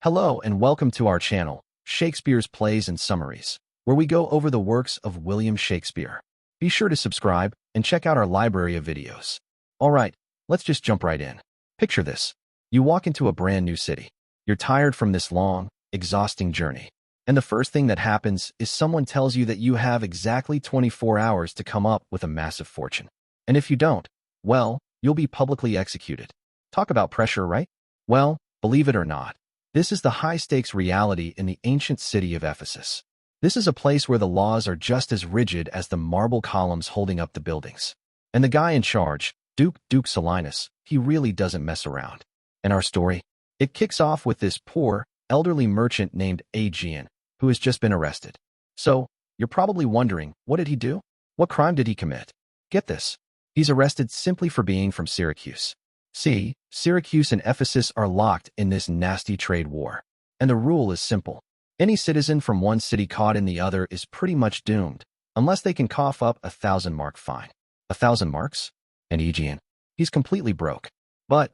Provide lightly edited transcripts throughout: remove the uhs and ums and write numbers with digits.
Hello and welcome to our channel, Shakespeare's Plays and Summaries, where we go over the works of William Shakespeare. Be sure to subscribe and check out our library of videos. Alright, let's just jump right in. Picture this. You walk into a brand new city. You're tired from this long, exhausting journey. And the first thing that happens is someone tells you that you have exactly 24 hours to come up with a massive fortune. And if you don't, well, you'll be publicly executed. Talk about pressure, right? Well, believe it or not, this is the high-stakes reality in the ancient city of Ephesus. This is a place where the laws are just as rigid as the marble columns holding up the buildings. And the guy in charge, Duke Silenus, he really doesn't mess around. And our story? It kicks off with this poor, elderly merchant named Aegeon, who has just been arrested. So, you're probably wondering, what did he do? What crime did he commit? Get this. He's arrested simply for being from Syracuse. See, Syracuse and Ephesus are locked in this nasty trade war. And the rule is simple. Any citizen from one city caught in the other is pretty much doomed, unless they can cough up a 1,000-mark fine. 1,000 marks? And Aegeon, he's completely broke. But,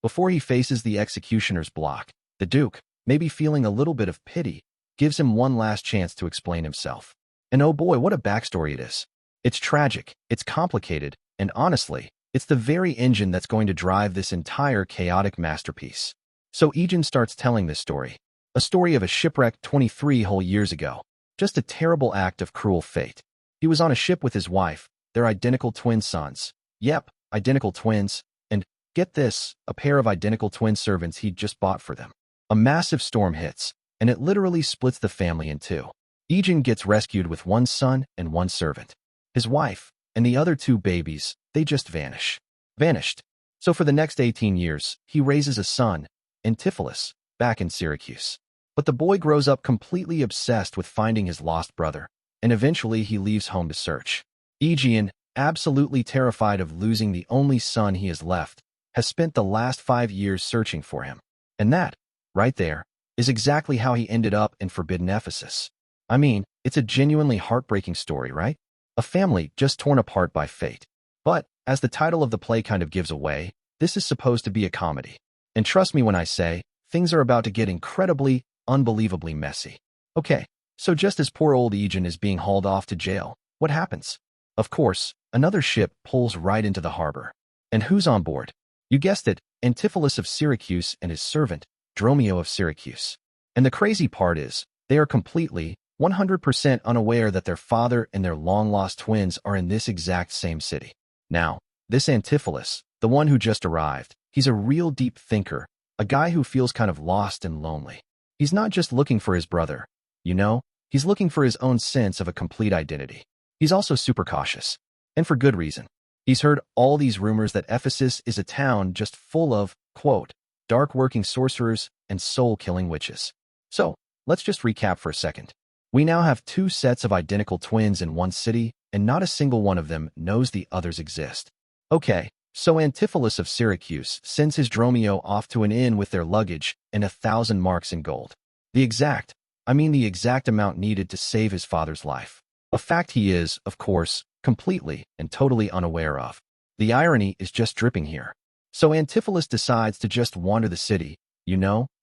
before he faces the executioner's block, the Duke, maybe feeling a little bit of pity, gives him one last chance to explain himself. And oh boy, what a backstory it is. It's tragic, it's complicated, and honestly, it's the very engine that's going to drive this entire chaotic masterpiece. So Aegeon starts telling this story. A story of a shipwreck 23 whole years ago. Just a terrible act of cruel fate. He was on a ship with his wife, their identical twin sons. Yep, identical twins. And, get this, a pair of identical twin servants he'd just bought for them. A massive storm hits, and it literally splits the family in two. Aegeon gets rescued with one son and one servant. His wife, and the other two babies, they just vanish. Vanished. So for the next 18 years, he raises a son, Antipholus, back in Syracuse. But the boy grows up completely obsessed with finding his lost brother, and eventually he leaves home to search. Aegeon, absolutely terrified of losing the only son he has left, has spent the last 5 years searching for him. And that, right there, is exactly how he ended up in forbidden Ephesus. I mean, it's a genuinely heartbreaking story, right? A family just torn apart by fate. But, as the title of the play kind of gives away, this is supposed to be a comedy. And trust me when I say, things are about to get incredibly, unbelievably messy. Okay, so just as poor old Aegeon is being hauled off to jail, what happens? Of course, another ship pulls right into the harbor. And who's on board? You guessed it, Antipholus of Syracuse and his servant, Dromio of Syracuse. And the crazy part is, they are completely, 100% unaware that their father and their long-lost twins are in this exact same city. Now, this Antipholus, the one who just arrived, he's a real deep thinker, a guy who feels kind of lost and lonely. He's not just looking for his brother, he's looking for his own sense of a complete identity. He's also super cautious, and for good reason. He's heard all these rumors that Ephesus is a town just full of, quote, dark-working sorcerers and soul-killing witches. So, let's just recap for a second. We now have two sets of identical twins in one city, and not a single one of them knows the others exist. Okay, so Antipholus of Syracuse sends his Dromio off to an inn with their luggage and 1,000 marks in gold. The exact amount needed to save his father's life. A fact he is, of course, completely and totally unaware of. The irony is just dripping here. So Antipholus decides to just wander the city,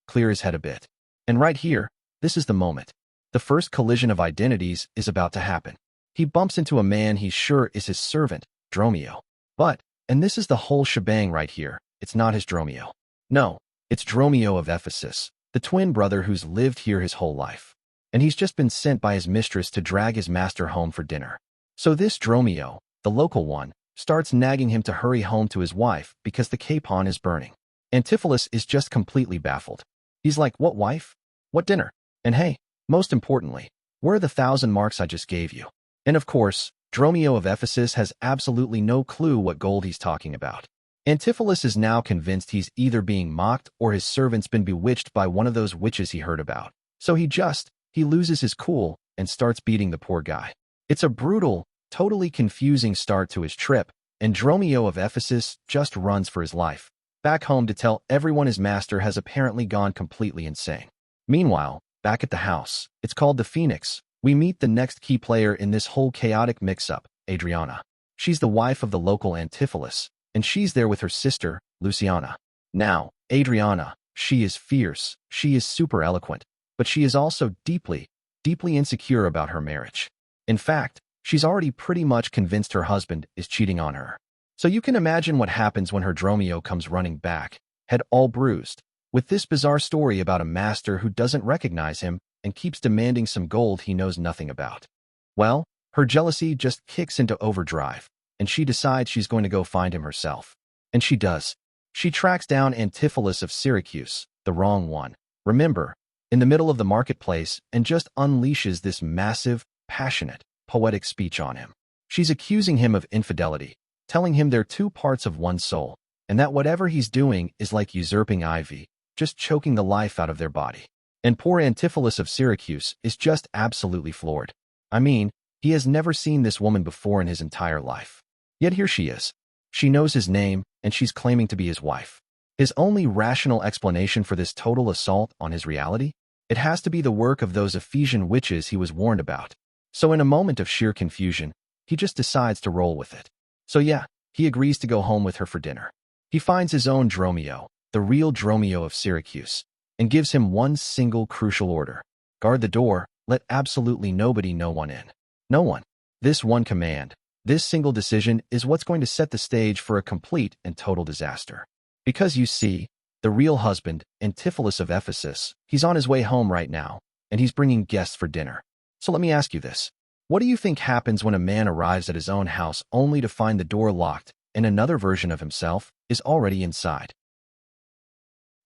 clear his head a bit. And right here, this is the moment. The first collision of identities is about to happen. He bumps into a man he's sure is his servant, Dromio. But, and this is the whole shebang right here, it's not his Dromio. No, it's Dromio of Ephesus, the twin brother who's lived here his whole life. And he's just been sent by his mistress to drag his master home for dinner. So this Dromio, the local one, starts nagging him to hurry home to his wife because the capon is burning. Antipholus is just completely baffled. He's like, what wife? What dinner? And hey, most importantly, where are the 1,000 marks I just gave you? And of course, Dromio of Ephesus has absolutely no clue what gold he's talking about. Antipholus is now convinced he's either being mocked or his servant's been bewitched by one of those witches he heard about. So he loses his cool and starts beating the poor guy. It's a brutal, totally confusing start to his trip, and Dromio of Ephesus just runs for his life, back home to tell everyone his master has apparently gone completely insane. Meanwhile, back at the house, it's called the Phoenix, we meet the next key player in this whole chaotic mix-up, Adriana. She's the wife of the local Antipholus, and she's there with her sister, Luciana. Now, Adriana, She is fierce, she is super eloquent, but she is also deeply, deeply insecure about her marriage. In fact, she's already pretty much convinced her husband is cheating on her. So you can imagine what happens when her Dromio comes running back, head all bruised, with this bizarre story about a master who doesn't recognize him and keeps demanding some gold he knows nothing about. Well, her jealousy just kicks into overdrive, and she decides she's going to go find him herself. And she does. She tracks down Antipholus of Syracuse, the wrong one, remember, in the middle of the marketplace, and just unleashes this massive, passionate, poetic speech on him. She's accusing him of infidelity, telling him they're two parts of one soul, and that whatever he's doing is like usurping ivy, just choking the life out of their body. And poor Antipholus of Syracuse is just absolutely floored. I mean, he has never seen this woman before in his entire life. Yet here she is. She knows his name, and she's claiming to be his wife. His only rational explanation for this total assault on his reality? It has to be the work of those Ephesian witches he was warned about. So in a moment of sheer confusion, he just decides to roll with it. So yeah, he agrees to go home with her for dinner. He finds his own Dromio, the real Dromio of Syracuse, and gives him one single crucial order. Guard the door, let absolutely nobody no one in. No one. This one command, this single decision is what's going to set the stage for a complete and total disaster. Because you see, the real husband, Antipholus of Ephesus, he's on his way home right now, and he's bringing guests for dinner. So let me ask you this. What do you think happens when a man arrives at his own house only to find the door locked and another version of himself is already inside?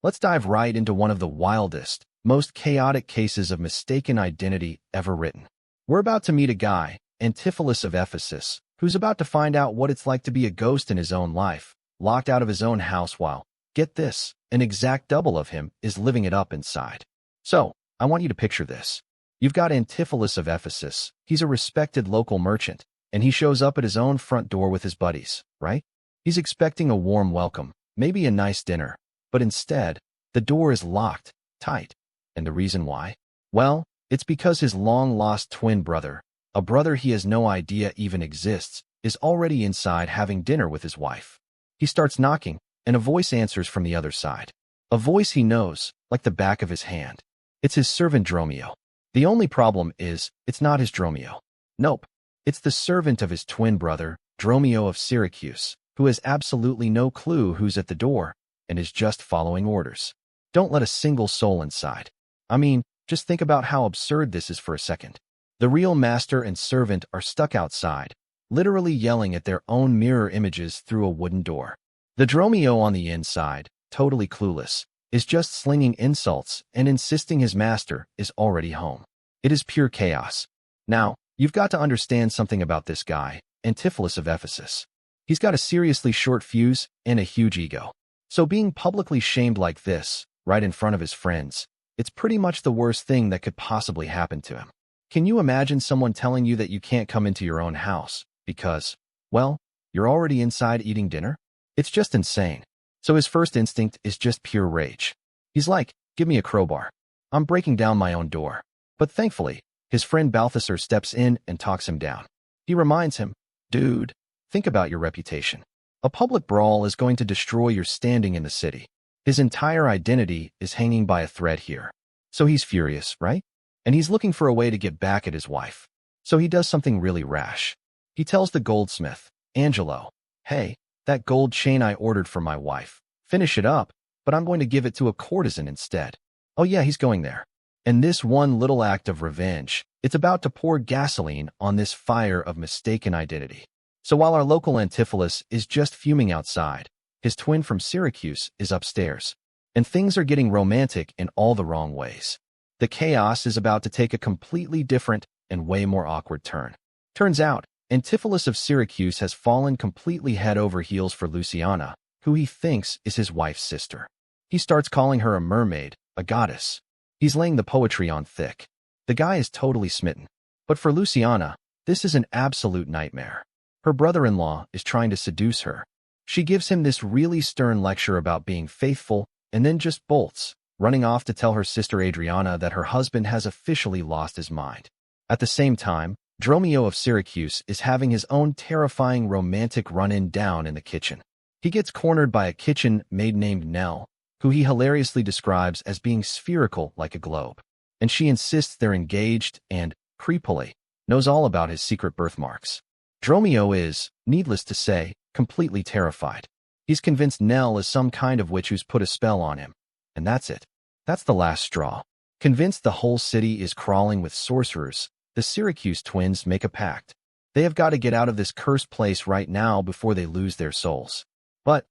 Let's dive right into one of the wildest, most chaotic cases of mistaken identity ever written. We're about to meet a guy, Antipholus of Ephesus, who's about to find out what it's like to be a ghost in his own life, locked out of his own house while, get this, an exact double of him is living it up inside. So, I want you to picture this. You've got Antipholus of Ephesus. He's a respected local merchant, and he shows up at his own front door with his buddies, right? He's expecting a warm welcome, maybe a nice dinner, but instead, the door is locked, tight. And the reason why? Well, it's because his long-lost twin brother, a brother he has no idea even exists, is already inside having dinner with his wife. He starts knocking, and a voice answers from the other side. A voice he knows, like the back of his hand. It's his servant Dromio. The only problem is, it's not his Dromio. Nope. It's the servant of his twin brother, Dromio of Syracuse, who has absolutely no clue who's at the door, and is just following orders. Don't let a single soul inside. I mean, just think about how absurd this is for a second. The real master and servant are stuck outside, literally yelling at their own mirror images through a wooden door. The Dromio on the inside, totally clueless, is just slinging insults and insisting his master is already home. It is pure chaos. Now, you've got to understand something about this guy, Antipholus of Ephesus. He's got a seriously short fuse and a huge ego. So being publicly shamed like this, right in front of his friends, it's pretty much the worst thing that could possibly happen to him. Can you imagine someone telling you that you can't come into your own house because, well, you're already inside eating dinner? It's just insane. So his first instinct is just pure rage. He's like, give me a crowbar. I'm breaking down my own door. But thankfully, his friend Balthasar steps in and talks him down. He reminds him, dude, think about your reputation. A public brawl is going to destroy your standing in the city. His entire identity is hanging by a thread here. So he's furious, right? And he's looking for a way to get back at his wife. So he does something really rash. He tells the goldsmith, Angelo, hey, that gold chain I ordered for my wife. Finish it up, but I'm going to give it to a courtesan instead. Oh yeah, he's going there. And this one little act of revenge, it's about to pour gasoline on this fire of mistaken identity. So while our local Antipholus is just fuming outside, his twin from Syracuse is upstairs. And things are getting romantic in all the wrong ways. The chaos is about to take a completely different and way more awkward turn. Turns out, Antipholus of Syracuse has fallen completely head over heels for Luciana, who he thinks is his wife's sister. He starts calling her a mermaid, a goddess. He's laying the poetry on thick. The guy is totally smitten. But for Luciana, this is an absolute nightmare. Her brother-in-law is trying to seduce her. She gives him this really stern lecture about being faithful and then just bolts, running off to tell her sister Adriana that her husband has officially lost his mind. At the same time, Dromio of Syracuse is having his own terrifying romantic run-in down in the kitchen. He gets cornered by a kitchen maid named Nell, who he hilariously describes as being spherical like a globe. And she insists they're engaged and, creepily, knows all about his secret birthmarks. Dromio is, needless to say, completely terrified. He's convinced Nell is some kind of witch who's put a spell on him. And that's it. That's the last straw. Convinced the whole city is crawling with sorcerers, the Syracuse twins make a pact. They have got to get out of this cursed place right now before they lose their souls. But,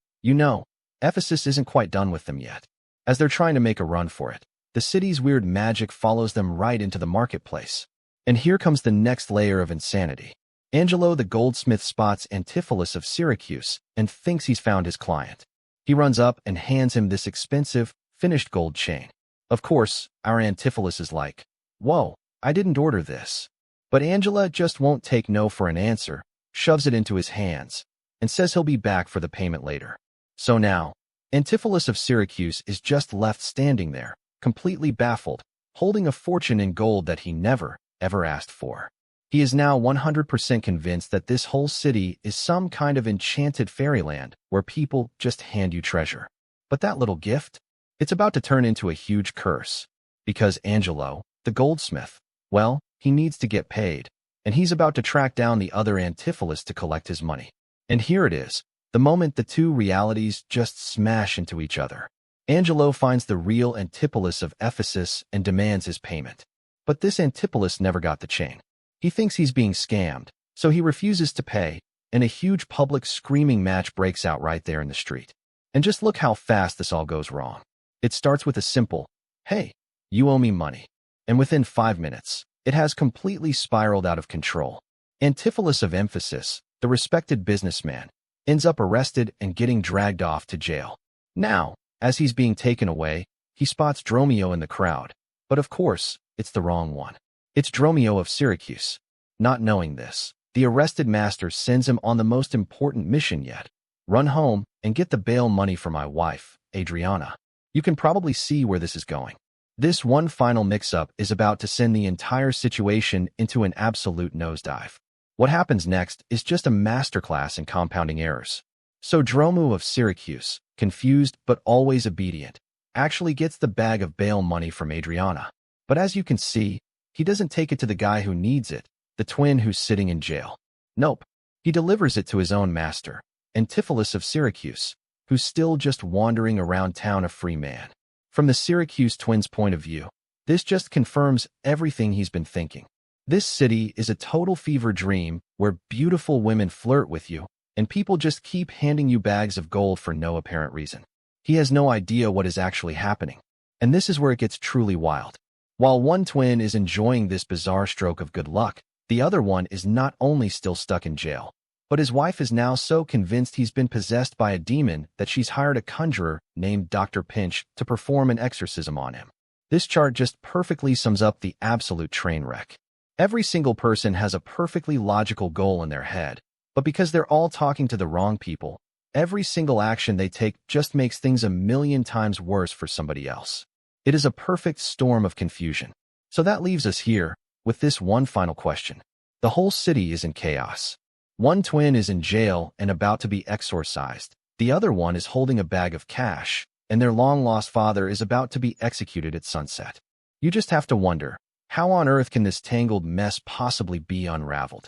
Ephesus isn't quite done with them yet. As they're trying to make a run for it, the city's weird magic follows them right into the marketplace. And here comes the next layer of insanity. Angelo the goldsmith spots Antipholus of Syracuse and thinks he's found his client. He runs up and hands him this expensive, finished gold chain. Of course, our Antipholus is like, "Whoa, I didn't order this." But Angela just won't take no for an answer, shoves it into his hands, and says he'll be back for the payment later. So now, Antipholus of Syracuse is just left standing there, completely baffled, holding a fortune in gold that he never, ever asked for. He is now 100% convinced that this whole city is some kind of enchanted fairyland where people just hand you treasure. But that little gift? It's about to turn into a huge curse. Because Angelo, the goldsmith, well, he needs to get paid, and he's about to track down the other Antipholus to collect his money. And here it is, the moment the two realities just smash into each other. Angelo finds the real Antipholus of Ephesus and demands his payment. But this Antipholus never got the chain. He thinks he's being scammed, so he refuses to pay, and a huge public screaming match breaks out right there in the street. And just look how fast this all goes wrong. It starts with a simple, "Hey, you owe me money." And within 5 minutes, it has completely spiraled out of control. Antipholus of Ephesus, the respected businessman, ends up arrested and getting dragged off to jail. Now, as he's being taken away, he spots Dromio in the crowd. But of course, it's the wrong one. It's Dromio of Syracuse. Not knowing this, the arrested master sends him on the most important mission yet. Run home and get the bail money for my wife, Adriana. You can probably see where this is going. This one final mix-up is about to send the entire situation into an absolute nosedive. What happens next is just a masterclass in compounding errors. So Dromio of Syracuse, confused but always obedient, actually gets the bag of bail money from Adriana. But as you can see, he doesn't take it to the guy who needs it, the twin who's sitting in jail. Nope. He delivers it to his own master, Antipholus of Syracuse, who's still just wandering around town a free man. From the Syracuse twins' point of view, this just confirms everything he's been thinking. This city is a total fever dream where beautiful women flirt with you, and people just keep handing you bags of gold for no apparent reason. He has no idea what is actually happening. And this is where it gets truly wild. While one twin is enjoying this bizarre stroke of good luck, the other one is not only still stuck in jail, but his wife is now so convinced he's been possessed by a demon that she's hired a conjurer named Dr. Pinch to perform an exorcism on him. This chart just perfectly sums up the absolute train wreck. Every single person has a perfectly logical goal in their head, but because they're all talking to the wrong people, every single action they take just makes things a million times worse for somebody else. It is a perfect storm of confusion. So that leaves us here, with this one final question. The whole city is in chaos. One twin is in jail and about to be exorcised. The other one is holding a bag of cash, and their long-lost father is about to be executed at sunset. You just have to wonder, how on earth can this tangled mess possibly be unraveled?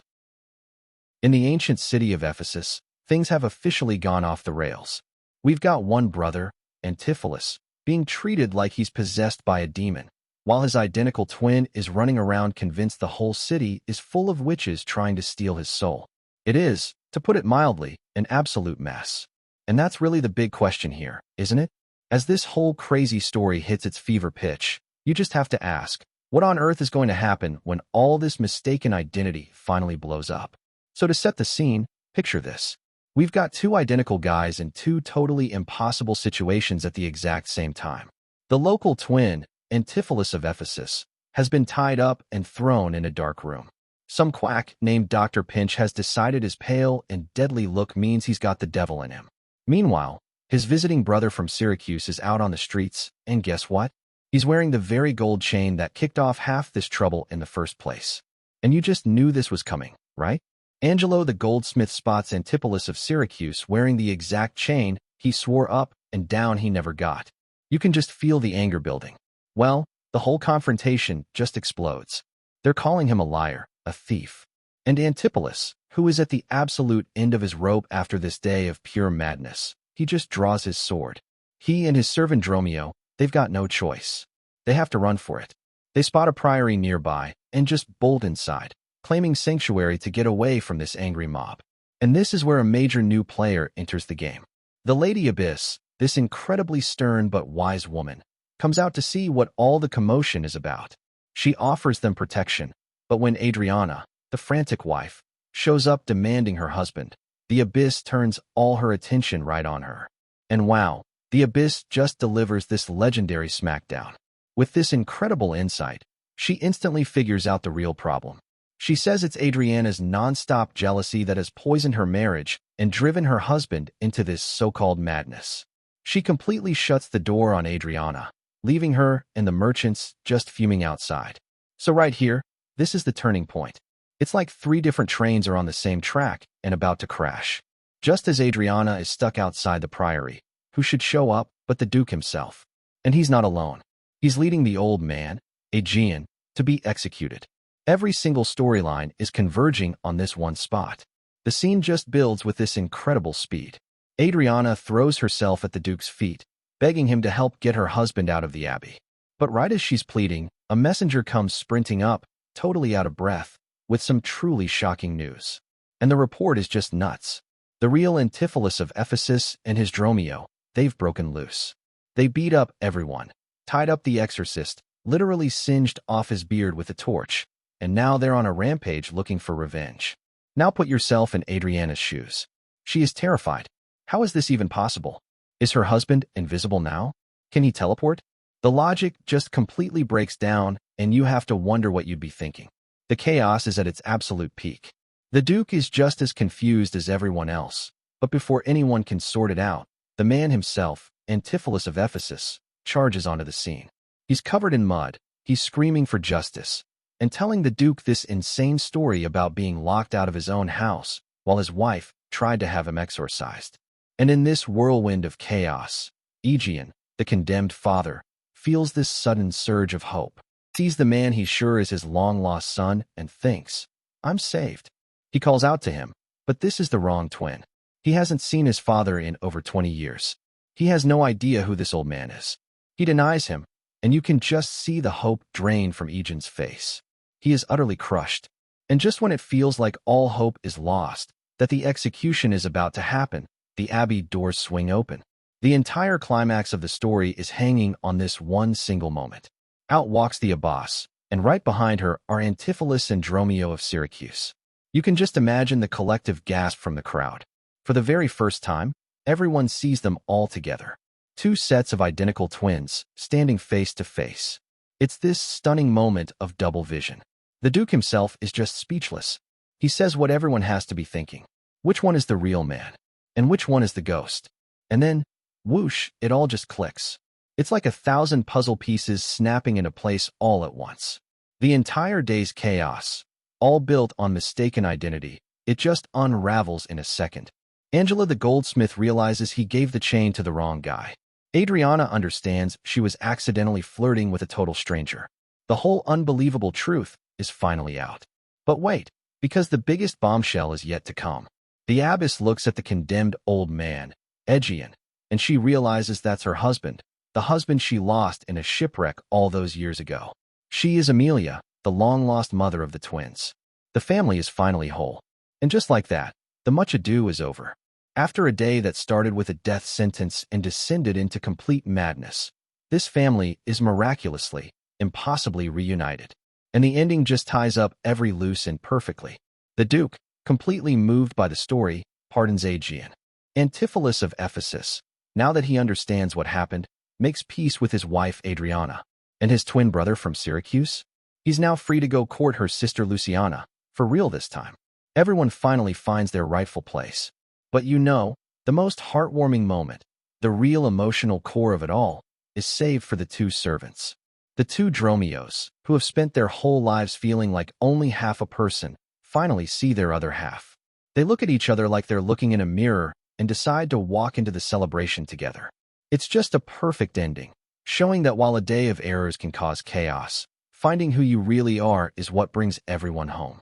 In the ancient city of Ephesus, things have officially gone off the rails. We've got one brother, Antipholus, being treated like he's possessed by a demon, while his identical twin is running around convinced the whole city is full of witches trying to steal his soul. It is, to put it mildly, an absolute mess. And that's really the big question here, isn't it? As this whole crazy story hits its fever pitch, you just have to ask, what on earth is going to happen when all this mistaken identity finally blows up? So to set the scene, picture this. We've got two identical guys in two totally impossible situations at the exact same time. The local twin, Antipholus of Ephesus, has been tied up and thrown in a dark room. Some quack named Dr. Pinch has decided his pale and deadly look means he's got the devil in him. Meanwhile, his visiting brother from Syracuse is out on the streets, and guess what? He's wearing the very gold chain that kicked off half this trouble in the first place. And you just knew this was coming, right? Angelo the goldsmith spots Antipholus of Syracuse wearing the exact chain he swore up and down he never got. You can just feel the anger building. Well, the whole confrontation just explodes. They're calling him a liar, a thief. And Antipholus, who is at the absolute end of his rope after this day of pure madness, he just draws his sword. He and his servant Dromio, they've got no choice. They have to run for it. They spot a priory nearby and just bolt inside, claiming sanctuary to get away from this angry mob. And this is where a major new player enters the game. The Lady Abbess, this incredibly stern but wise woman, comes out to see what all the commotion is about. She offers them protection, but when Adriana, the frantic wife, shows up demanding her husband, the Abbess turns all her attention right on her. And wow, the Abbess just delivers this legendary smackdown. With this incredible insight, she instantly figures out the real problem. She says it's Adriana's non-stop jealousy that has poisoned her marriage and driven her husband into this so-called madness. She completely shuts the door on Adriana, leaving her and the merchants just fuming outside. So right here, this is the turning point. It's like 3 different trains are on the same track and about to crash. Just as Adriana is stuck outside the priory, who should show up but the Duke himself? And he's not alone. He's leading the old man, Aegeon, to be executed. Every single storyline is converging on this one spot. The scene just builds with this incredible speed. Adriana throws herself at the Duke's feet, begging him to help get her husband out of the abbey. But right as she's pleading, a messenger comes sprinting up, totally out of breath, with some truly shocking news. And the report is just nuts. The real Antipholus of Ephesus and his Dromio, they've broken loose. They beat up everyone, tied up the exorcist, literally singed off his beard with a torch, and now they're on a rampage looking for revenge. Now put yourself in Adriana's shoes. She is terrified. How is this even possible? Is her husband invisible now? Can he teleport? The logic just completely breaks down, and you have to wonder what you'd be thinking. The chaos is at its absolute peak. The Duke is just as confused as everyone else, but before anyone can sort it out, the man himself, Antipholus of Ephesus, charges onto the scene. He's covered in mud, he's screaming for justice, and telling the Duke this insane story about being locked out of his own house while his wife tried to have him exorcised. And in this whirlwind of chaos, Aegeon, the condemned father, feels this sudden surge of hope. Sees the man he's sure is his long-lost son and thinks, I'm saved. He calls out to him, but this is the wrong twin. He hasn't seen his father in over 20 years. He has no idea who this old man is. He denies him, and you can just see the hope drain from Aegeon's face. He is utterly crushed. And just when it feels like all hope is lost, that the execution is about to happen, the abbey doors swing open. The entire climax of the story is hanging on this one single moment. Out walks the Abbess, and right behind her are Antipholus and Dromio of Syracuse. You can just imagine the collective gasp from the crowd. For the very first time, everyone sees them all together. 2 sets of identical twins, standing face to face. It's this stunning moment of double vision. The Duke himself is just speechless. He says what everyone has to be thinking. Which one is the real man? And which one is the ghost? And then, whoosh, it all just clicks. It's like 1,000 puzzle pieces snapping into place all at once. The entire day's chaos, all built on mistaken identity, it just unravels in a second. Angela the goldsmith realizes he gave the chain to the wrong guy. Adriana understands she was accidentally flirting with a total stranger. The whole unbelievable truth is finally out. But wait, because the biggest bombshell is yet to come. The Abbess looks at the condemned old man, Aegeon, and she realizes that's her husband, the husband she lost in a shipwreck all those years ago. She is Amelia, the long-lost mother of the twins. The family is finally whole. And just like that, the much ado is over. After a day that started with a death sentence and descended into complete madness, this family is miraculously, impossibly reunited. And the ending just ties up every loose end perfectly. The Duke, completely moved by the story, pardons Aegeon. Antipholus of Ephesus, now that he understands what happened, makes peace with his wife Adriana. And his twin brother from Syracuse? He's now free to go court her sister Luciana, for real this time. Everyone finally finds their rightful place. But you know, the most heartwarming moment, the real emotional core of it all, is saved for the 2 servants. The 2 Dromios, who have spent their whole lives feeling like only half a person, finally see their other half. They look at each other like they're looking in a mirror and decide to walk into the celebration together. It's just a perfect ending, showing that while a day of errors can cause chaos, finding who you really are is what brings everyone home.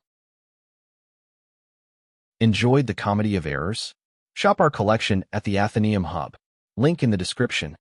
Enjoyed the Comedy of Errors? Shop our collection at the Athenaeum Hub. Link in the description.